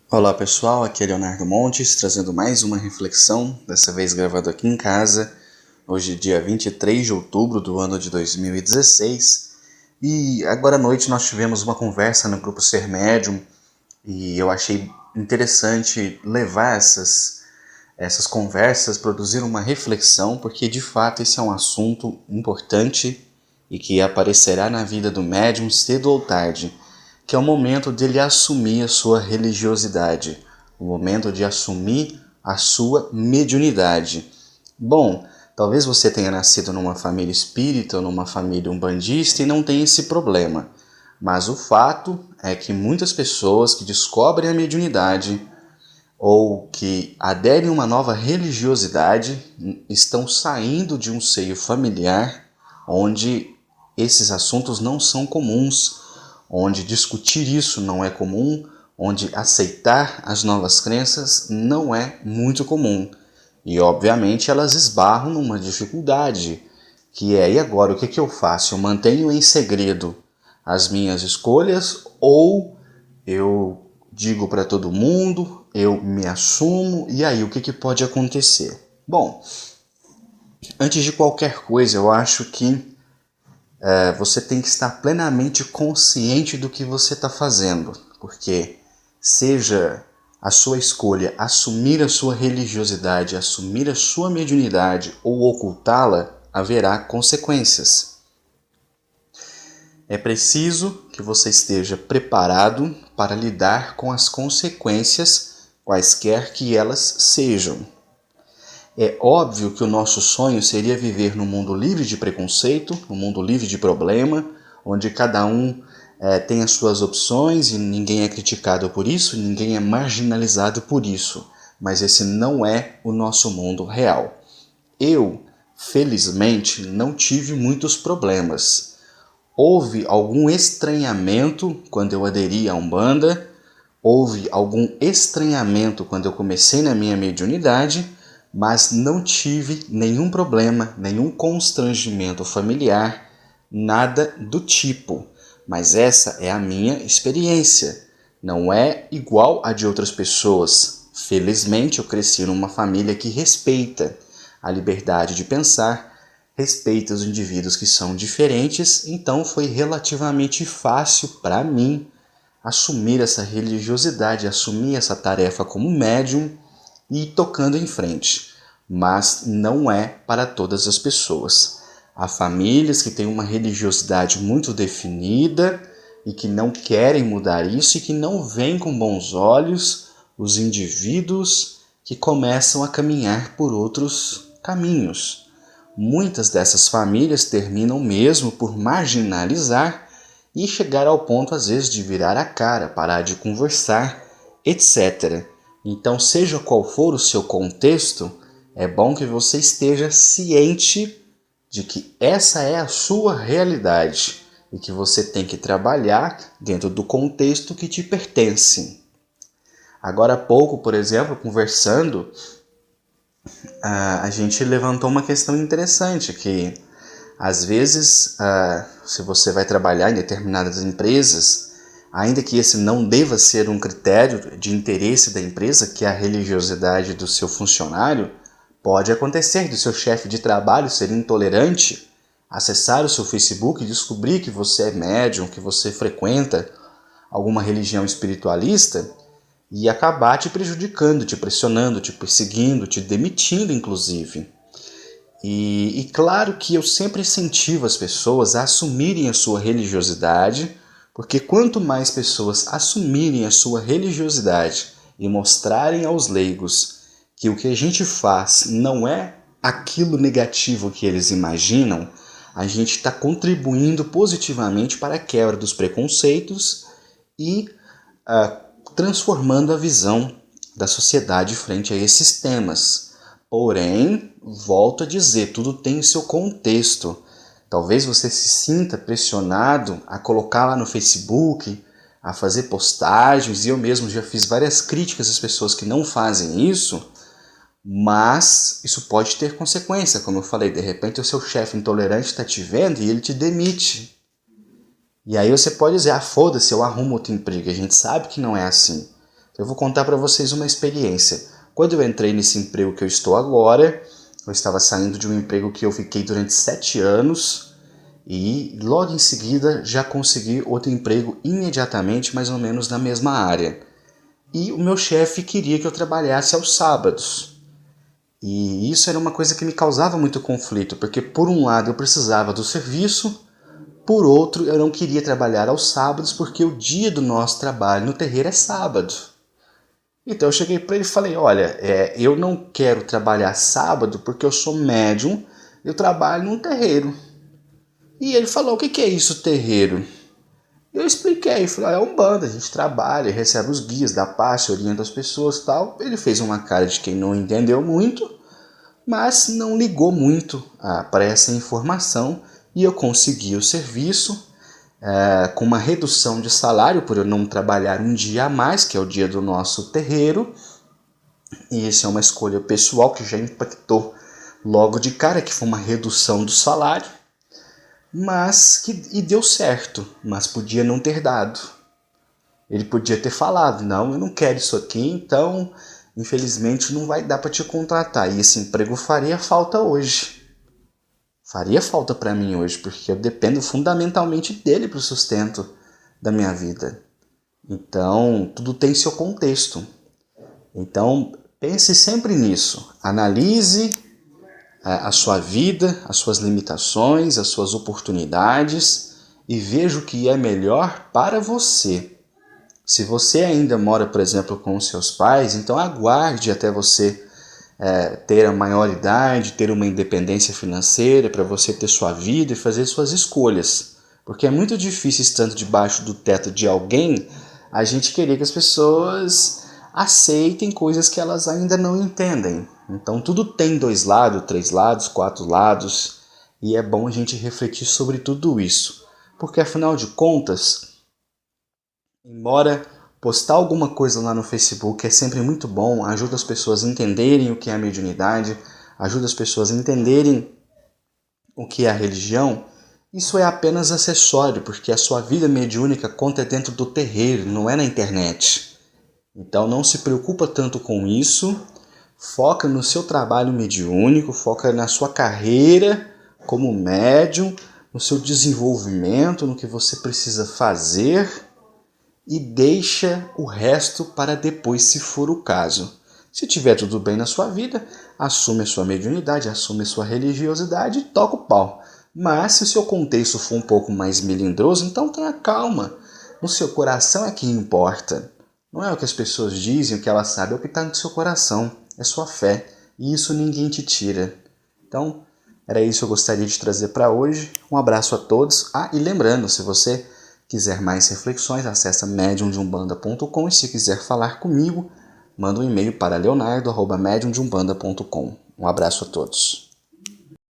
Olá pessoal, aqui é Leonardo Montes, trazendo mais uma reflexão, dessa vez gravado aqui em casa, hoje dia 23 de outubro do ano de 2016, e agora à noite nós tivemos uma conversa no grupo Ser Médium, e eu achei interessante levar essas conversas, produzir uma reflexão, porque de fato esse é um assunto importante e que aparecerá na vida do médium cedo ou tarde, que é o momento dele assumir a sua religiosidade, o momento de assumir a sua mediunidade. Bom, talvez você tenha nascido numa família espírita ou numa família umbandista e não tenha esse problema, mas o fato é que muitas pessoas que descobrem a mediunidade ou que aderem a uma nova religiosidade estão saindo de um seio familiar onde esses assuntos não são comuns, onde discutir isso não é comum, onde aceitar as novas crenças não é muito comum. E obviamente elas esbarram numa dificuldade, que é: e agora o que eu faço? Eu mantenho em segredo as minhas escolhas ou eu digo para todo mundo, eu me assumo, e aí o que pode acontecer? Bom, antes de qualquer coisa, eu acho que você tem que estar plenamente consciente do que você está fazendo, porque seja a sua escolha assumir a sua religiosidade, assumir a sua mediunidade ou ocultá-la, haverá consequências. É preciso que você esteja preparado para lidar com as consequências, quaisquer que elas sejam. É óbvio que o nosso sonho seria viver num mundo livre de preconceito, num mundo livre de problema, onde cada um tem as suas opções e ninguém é criticado por isso, ninguém é marginalizado por isso. Mas esse não é o nosso mundo real. Eu, felizmente, não tive muitos problemas. Houve algum estranhamento quando eu aderi à Umbanda, houve algum estranhamento quando eu comecei na minha mediunidade, mas não tive nenhum problema, nenhum constrangimento familiar, nada do tipo. Mas essa é a minha experiência, não é igual a de outras pessoas. Felizmente eu cresci numa família que respeita a liberdade de pensar, respeita os indivíduos que são diferentes, então foi relativamente fácil para mim assumir essa religiosidade, assumir essa tarefa como médium e ir tocando em frente. Mas não é para todas as pessoas. Há famílias que têm uma religiosidade muito definida e que não querem mudar isso e que não veem com bons olhos os indivíduos que começam a caminhar por outros caminhos. Muitas dessas famílias terminam mesmo por marginalizar e chegar ao ponto, às vezes, de virar a cara, parar de conversar, etc. Então, seja qual for o seu contexto, é bom que você esteja ciente de que essa é a sua realidade e que você tem que trabalhar dentro do contexto que te pertence. Agora há pouco, por exemplo, conversando, a gente levantou uma questão interessante, que às vezes, se você vai trabalhar em determinadas empresas, ainda que esse não deva ser um critério de interesse da empresa, que é a religiosidade do seu funcionário, pode acontecer do seu chefe de trabalho ser intolerante, acessar o seu Facebook e descobrir que você é médium, que você frequenta alguma religião espiritualista e acabar te prejudicando, te pressionando, te perseguindo, te demitindo, inclusive. E claro que eu sempre incentivo as pessoas a assumirem a sua religiosidade, porque quanto mais pessoas assumirem a sua religiosidade e mostrarem aos leigos que o que a gente faz não é aquilo negativo que eles imaginam, a gente está contribuindo positivamente para a quebra dos preconceitos e transformando a visão da sociedade frente a esses temas. Porém, volto a dizer, tudo tem o seu contexto. Talvez você se sinta pressionado a colocar lá no Facebook, a fazer postagens, e eu mesmo já fiz várias críticas às pessoas que não fazem isso, mas isso pode ter consequência. Como eu falei, de repente o seu chefe intolerante está te vendo e ele te demite. E aí você pode dizer, foda-se, eu arrumo outro emprego. A gente sabe que não é assim. Eu vou contar para vocês uma experiência. Quando eu entrei nesse emprego que eu estou agora, eu estava saindo de um emprego que eu fiquei durante 7 anos e logo em seguida já consegui outro emprego imediatamente, mais ou menos na mesma área. E o meu chefe queria que eu trabalhasse aos sábados. E isso era uma coisa que me causava muito conflito, porque por um lado eu precisava do serviço, por outro eu não queria trabalhar aos sábados porque o dia do nosso trabalho no terreiro é sábado. Então eu cheguei para ele e falei, olha, eu não quero trabalhar sábado porque eu sou médium, eu trabalho num terreiro. E ele falou, o que é isso, terreiro? Eu expliquei, falei, é Umbanda, a gente trabalha, recebe os guias, dá passe, orienta as pessoas e tal. Ele fez uma cara de quem não entendeu muito, mas não ligou muito para essa informação e eu consegui o serviço com uma redução de salário por eu não trabalhar um dia a mais, que é o dia do nosso terreiro. E isso é uma escolha pessoal que já impactou logo de cara, que foi uma redução do salário. E deu certo, mas podia não ter dado. Ele podia ter falado, não, eu não quero isso aqui, então infelizmente não vai dar para te contratar. E esse emprego faria falta hoje. Faria falta para mim hoje, porque eu dependo fundamentalmente dele para o sustento da minha vida. Então, tudo tem seu contexto. Então, pense sempre nisso. Analise a sua vida, as suas limitações, as suas oportunidades e veja o que é melhor para você. Se você ainda mora, por exemplo, com os seus pais, então aguarde até você ter a maioridade, ter uma independência financeira para você ter sua vida e fazer suas escolhas. Porque é muito difícil, estando debaixo do teto de alguém, a gente querer que as pessoas aceitem coisas que elas ainda não entendem. Então tudo tem 2 lados, 3 lados, 4 lados, e é bom a gente refletir sobre tudo isso. Porque afinal de contas, embora postar alguma coisa lá no Facebook é sempre muito bom, ajuda as pessoas a entenderem o que é a mediunidade, ajuda as pessoas a entenderem o que é a religião, isso é apenas acessório, porque a sua vida mediúnica conta dentro do terreiro, não é na internet. Então não se preocupa tanto com isso, foca no seu trabalho mediúnico, foca na sua carreira como médium, no seu desenvolvimento, no que você precisa fazer e deixa o resto para depois, se for o caso. Se tiver tudo bem na sua vida, assume a sua mediunidade, assume a sua religiosidade e toca o pau. Mas se o seu contexto for um pouco mais melindroso, então tenha calma. No seu coração é que importa. Não é o que as pessoas dizem, o que elas sabem, é o que está no seu coração. É sua fé. E isso ninguém te tira. Então, era isso que eu gostaria de trazer para hoje. Um abraço a todos. E lembrando, se você quiser mais reflexões, acessa mediumdeumbanda.com e se quiser falar comigo, manda um e-mail para leonardo@mediumdeumbanda.com. Um abraço a todos.